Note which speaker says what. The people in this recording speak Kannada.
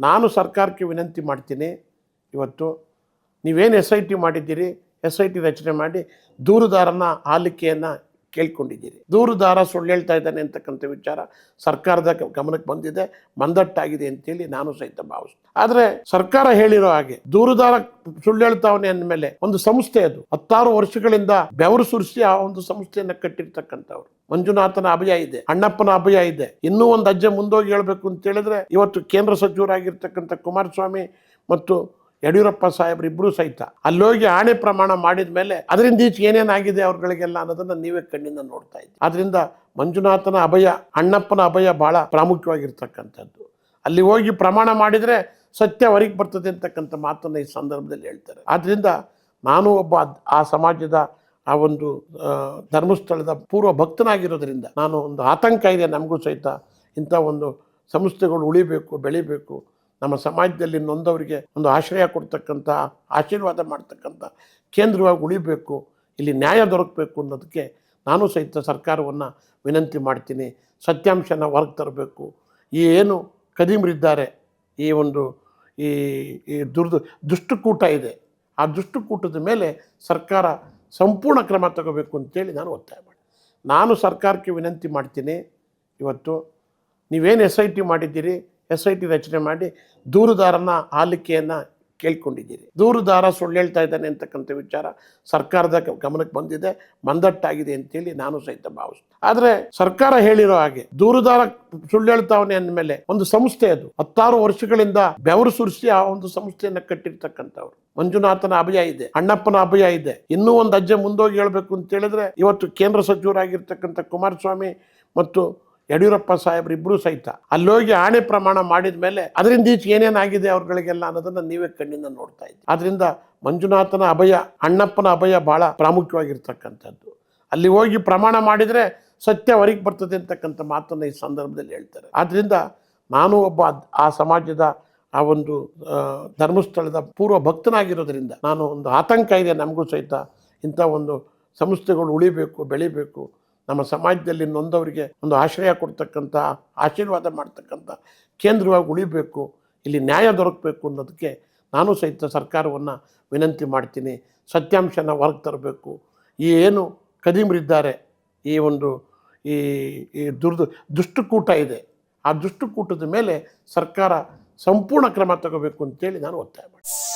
Speaker 1: ನಾನು ಸರ್ಕಾರಕ್ಕೆ ವಿನಂತಿ ಮಾಡ್ತೀನಿ, ಇವತ್ತು ನೀವೇನು SIT ಮಾಡಿದ್ದೀರಿ, SIT ರಚನೆ ಮಾಡಿ ದೂರುದಾರನ ಆಲಿಕೆಯನ್ನು ಕೇಳ್ಕೊಂಡಿದ್ದೀರಿ. ದೂರುದಾರ ಸುಳ್ಳು ಹೇಳ್ತಾ ಇದ್ದಾನೆ ಅಂತಕ್ಕಂಥ ವಿಚಾರ ಸರ್ಕಾರದ ಗಮನಕ್ಕೆ ಬಂದಿದೆ, ಮಂದಟ್ಟಾಗಿದೆ ಅಂತೇಳಿ ನಾನು ಸಹಿತ ಭಾವಿಸ್ತೀನಿ. ಆದರೆ ಸರ್ಕಾರ ಹೇಳಿರೋ ಹಾಗೆ ದೂರುದಾರ ಸುಳ್ಳು ಹೇಳ್ತಾವನೆ ಅಂದಮೇಲೆ ಒಂದು ಸಂಸ್ಥೆ, ಅದು 16 ವರ್ಷಗಳಿಂದ ಬೆವರು ಸುರಿಸಿ ಆ ಒಂದು ಸಂಸ್ಥೆಯನ್ನು ಕಟ್ಟಿರ್ತಕ್ಕಂಥವ್ರು. ಮಂಜುನಾಥನ ಅಭಯ ಇದೆ, ಅಣ್ಣಪ್ಪನ ಅಭಯ ಇದೆ. ಇನ್ನೂ ಒಂದು ಹೆಜ್ಜೆ ಮುಂದೋಗಿ ಹೇಳಬೇಕು ಅಂತ ಹೇಳಿದ್ರೆ, ಇವತ್ತು ಕೇಂದ್ರ ಸಚಿವರಾಗಿರ್ತಕ್ಕಂಥ ಕುಮಾರಸ್ವಾಮಿ ಮತ್ತು ಯಡಿಯೂರಪ್ಪ ಸಾಹೇಬ್ರು ಇಬ್ಬರು ಸಹಿತ ಅಲ್ಲೋಗಿ ಆಣೆ ಪ್ರಮಾಣ ಮಾಡಿದ ಮೇಲೆ ಅದರಿಂದ ಈಚೆ ಏನೇನಾಗಿದೆ ಅವ್ರಗಳಿಗೆಲ್ಲ ಅನ್ನೋದನ್ನ ನೀವೇ ಕಣ್ಣಿಂದ ನೋಡ್ತಾ ಇದ್ದೀವಿ. ಅದರಿಂದ ಮಂಜುನಾಥನ ಅಭಯ, ಅಣ್ಣಪ್ಪನ ಅಭಯ ಬಹಳ ಪ್ರಾಮುಖ್ಯವಾಗಿರ್ತಕ್ಕಂಥದ್ದು. ಅಲ್ಲಿ ಹೋಗಿ ಪ್ರಮಾಣ ಮಾಡಿದರೆ ಸತ್ಯ ಹೊರಗೆ ಬರ್ತದೆ ಅಂತಕ್ಕಂಥ ಮಾತನ್ನು ಈ ಸಂದರ್ಭದಲ್ಲಿ ಹೇಳ್ತಾರೆ. ಆದ್ದರಿಂದ ನಾನು ಒಬ್ಬ ಆ ಸಮಾಜದ ಆ ಒಂದು ಧರ್ಮಸ್ಥಳದ ಪೂರ್ವ ಭಕ್ತನಾಗಿರೋದ್ರಿಂದ ನಾನು ಒಂದು ಆತಂಕ ಇದೆ ನಮಗೂ ಸಹಿತ. ಇಂಥ ಒಂದು ಸಂಸ್ಥೆಗಳು ಉಳಿಬೇಕು, ಬೆಳಿಬೇಕು, ನಮ್ಮ ಸಮಾಜದಲ್ಲಿ ನೊಂದವರಿಗೆ ಒಂದು ಆಶ್ರಯ ಕೊಡ್ತಕ್ಕಂಥ, ಆಶೀರ್ವಾದ ಮಾಡ್ತಕ್ಕಂಥ ಕೇಂದ್ರವಾಗಿ ಉಳಿಬೇಕು, ಇಲ್ಲಿ ನ್ಯಾಯ ದೊರಕಬೇಕು ಅನ್ನೋದಕ್ಕೆ ನಾನು ಸಹಿತ ಸರ್ಕಾರವನ್ನು ವಿನಂತಿ ಮಾಡ್ತೀನಿ. ಸತ್ಯಾಂಶನ ಹೊರಗೆ ತರಬೇಕು. ಈ ಏನು ಕದೀಮರಿದ್ದಾರೆ, ಈ ಒಂದು ಈ ದುಷ್ಟಕೂಟ ಇದೆ, ಆ ದುಷ್ಟಕೂಟದ ಮೇಲೆ ಸರ್ಕಾರ ಸಂಪೂರ್ಣ ಕ್ರಮ ತಗೋಬೇಕು ಅಂತೇಳಿ ನಾನು ಒತ್ತಾಯ ಮಾಡಿ, ನಾನು ಸರ್ಕಾರಕ್ಕೆ ವಿನಂತಿ ಮಾಡ್ತೀನಿ, ಇವತ್ತು ನೀವೇನು SIT ಮಾಡಿದ್ದೀರಿ, SIT ರಚನೆ ಮಾಡಿ ದೂರುದಾರನ ಆಲಿಕೆಯನ್ನು ಕೇಳ್ಕೊಂಡಿದ್ದೀರಿ. ದೂರುದಾರ ಸುಳ್ಳು ಹೇಳ್ತಾ ಇದ್ದಾನೆ ಅಂತಕ್ಕಂಥ ವಿಚಾರ ಸರ್ಕಾರದ ಗಮನಕ್ಕೆ ಬಂದಿದೆ, ಮಂದಟ್ಟಾಗಿದೆ ಅಂತೇಳಿ ನಾನು ಸಹಿತ ಭಾವಿಸ್ತೀನಿ. ಆದರೆ ಸರ್ಕಾರ ಹೇಳಿರೋ ಹಾಗೆ ದೂರುದಾರ ಸುಳ್ಳು ಹೇಳ್ತಾವನೆ ಅಂದಮೇಲೆ ಒಂದು ಸಂಸ್ಥೆ, ಅದು 16 ವರ್ಷಗಳಿಂದ ಬೆವರು ಸುರಿಸಿ ಆ ಒಂದು ಸಂಸ್ಥೆಯನ್ನು ಕಟ್ಟಿರ್ತಕ್ಕಂಥವ್ರು. ಮಂಜುನಾಥನ ಅಭಯ ಇದೆ, ಅಣ್ಣಪ್ಪನ ಅಭಯ ಇದೆ. ಇನ್ನೂ ಒಂದು ಹೆಜ್ಜೆ ಮುಂದೋಗಿ ಹೇಳಬೇಕು ಅಂತ ಹೇಳಿದ್ರೆ, ಇವತ್ತು ಕೇಂದ್ರ ಸಚಿವರಾಗಿರ್ತಕ್ಕಂಥ ಕುಮಾರಸ್ವಾಮಿ ಮತ್ತು ಯಡಿಯೂರಪ್ಪ ಸಾಹೇಬ್ರು ಇಬ್ಬರು ಸಹಿತ ಅಲ್ಲೋಗಿ ಆಣೆ ಪ್ರಮಾಣ ಮಾಡಿದ ಮೇಲೆ ಅದರಿಂದ ಈಚೆ ಏನೇನಾಗಿದೆ ಅವ್ರಗಳಿಗೆಲ್ಲ ಅನ್ನೋದನ್ನ ನೀವೇ ಕಣ್ಣಿಂದ ನೋಡ್ತಾ ಇದ್ದೀವಿ. ಅದರಿಂದ ಮಂಜುನಾಥನ ಅಭಯ, ಅಣ್ಣಪ್ಪನ ಅಭಯ ಬಹಳ ಪ್ರಾಮುಖ್ಯವಾಗಿರ್ತಕ್ಕಂಥದ್ದು. ಅಲ್ಲಿ ಹೋಗಿ ಪ್ರಮಾಣ ಮಾಡಿದರೆ ಸತ್ಯ ಹೊರಗೆ ಬರ್ತದೆ ಅಂತಕ್ಕಂಥ ಮಾತನ್ನು ಈ ಸಂದರ್ಭದಲ್ಲಿ ಹೇಳ್ತಾರೆ. ಆದ್ದರಿಂದ ನಾನು ಒಬ್ಬ ಆ ಸಮಾಜದ ಆ ಒಂದು ಧರ್ಮಸ್ಥಳದ ಪೂರ್ವ ಭಕ್ತನಾಗಿರೋದ್ರಿಂದ ನಾನು ಒಂದು ಆತಂಕ ಇದೆ ನಮಗೂ ಸಹಿತ. ಇಂಥ ಒಂದು ಸಂಸ್ಥೆಗಳು ಉಳಿಬೇಕು, ಬೆಳಿಬೇಕು, ನಮ್ಮ ಸಮಾಜದಲ್ಲಿ ನೊಂದವರಿಗೆ ಒಂದು ಆಶ್ರಯ ಕೊಡ್ತಕ್ಕಂಥ, ಆಶೀರ್ವಾದ ಮಾಡ್ತಕ್ಕಂಥ ಕೇಂದ್ರವಾಗಿ ಉಳಿಬೇಕು, ಇಲ್ಲಿ ನ್ಯಾಯ ದೊರಕಬೇಕು ಅನ್ನೋದಕ್ಕೆ ನಾನು ಸಹಿತ ಸರ್ಕಾರವನ್ನು ವಿನಂತಿ ಮಾಡ್ತೀನಿ. ಸತ್ಯಾಂಶನ ಹೊರಗೆ ತರಬೇಕು. ಈ ಏನು ಕದೀಮರಿದ್ದಾರೆ, ಈ ಒಂದು ಈ ದುಷ್ಟಕೂಟ ಇದೆ, ಆ ದುಷ್ಟಕೂಟದ ಮೇಲೆ ಸರ್ಕಾರ ಸಂಪೂರ್ಣ ಕ್ರಮ ತಗೋಬೇಕು ಅಂತೇಳಿ ನಾನು ಒತ್ತಾಯ ಮಾಡ್ತೀನಿ.